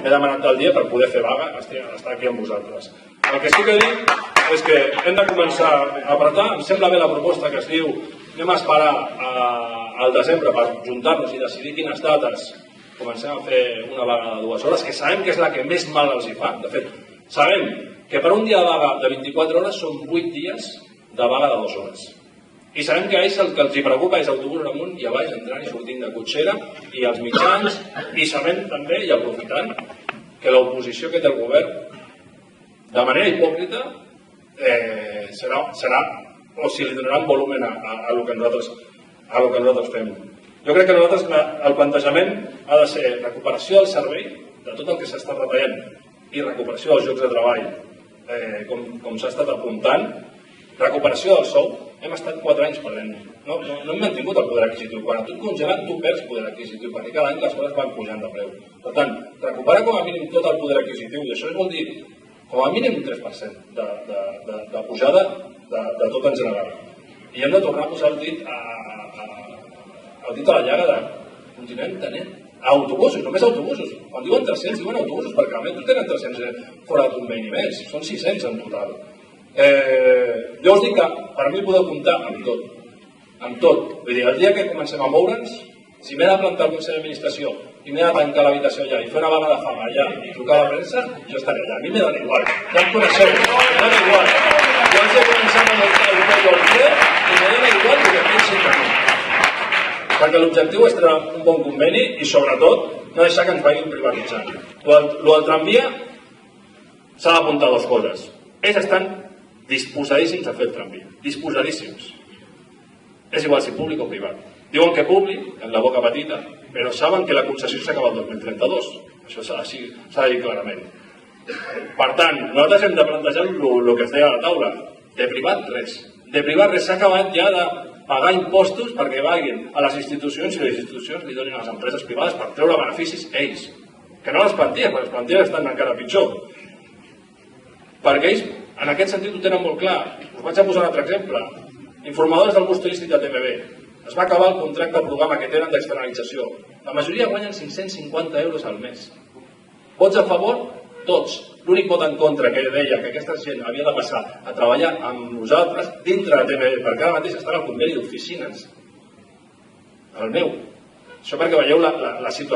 m'he demanat el dia per poder fer vaga, estar aquí amb vosaltres. El que sí que dic és que hem de començar a apretar. Em sembla bé la proposta que es diu anem a esperar al desembre per juntar-nos i decidir quines dates comencem a fer una vaga de 2 hores, que sabem que és la que més mal els hi fa. De fet, sabem que per un dia de vaga de 24 hores són 8 dies de vaga de 2 hores. I sabem que a ells el que els preocupa és autobús amunt i a baix, entrant i sortint de cotxera, i els mitjans, i sabem també, i aprofitant, que l'oposició que té el govern, de manera hipòcrita, serà, o si li donaran volumen a lo que nosaltres fem. Jo crec que nosaltres el plantejament ha de ser recuperació del servei, de tot el que s'ha estat retallant, i recuperació dels llocs de treball, com s'ha estat apuntant, recuperació del sou. Hem estat 4 anys perdent. No hem mantingut el poder adquisitiu. Quan a tu et congelen, tu perds poder adquisitiu, perquè cada any les coses van pujant de preu. Per tant, recuperar com a mínim tot el poder adquisitiu, i això vol dir com a mínim un 3% de pujada de tot en general. I hem de tornar a posar el dit a la llaga de continuem tenint autobusos, només autobusos. Quan diuen 300, diuen autobusos, perquè al metro tenen 300 fora de conveni més. Són 600 en total. Jo us dic que per mi podeu comptar amb tot. Vull dir, el dia que comencem a moure'ns, si m'he de plantar al Consell d'Administració i m'he de tancar l'habitació allà i fer una vaga de fam allà i trucar a la premsa, jo estaré allà. A mi m'he d'anar igual. Ja em coneixeu, m'he d'anar igual. Jo els he començat amb el ple i m'he d'anar igual que aquí sempre. Perquè l'objectiu és treure un bon conveni i, sobretot, no deixar que ens vagin privatitzant. Lo del tramvia s'ha d'apuntar 2 coses. Ells estan disposadíssims a fer el tramvia. Disposadíssims. És igual si públic o privat. Diuen que públic, en la boca petita, però saben que la concessió s'acaba el 2032. Això s'ha de dir clarament. Per tant, nosaltres hem de plantejar el que es deia a la taula. De privat, res. De privat, res. S'ha acabat ja de pagar impostos perquè vagin a les institucions i les institucions li donin a les empreses privades per treure beneficis ells. Que no les plantilles, perquè les plantilles estan encara pitjor. Perquè ells, en aquest sentit, ho tenen molt clar. Us vaig a posar un altre exemple. Informadors del bus turístic de TMB. Es va acabar el contracte del programa que tenen d'externalització. La majoria guanyen 550 euros al mes. Vots a favor? Tots. L'únic vot en contra que deia que aquesta gent havia de passar a treballar amb nosaltres dintre de TMB, perquè ara mateix estan al conveni d'oficines. El meu. Això perquè veieu la situació.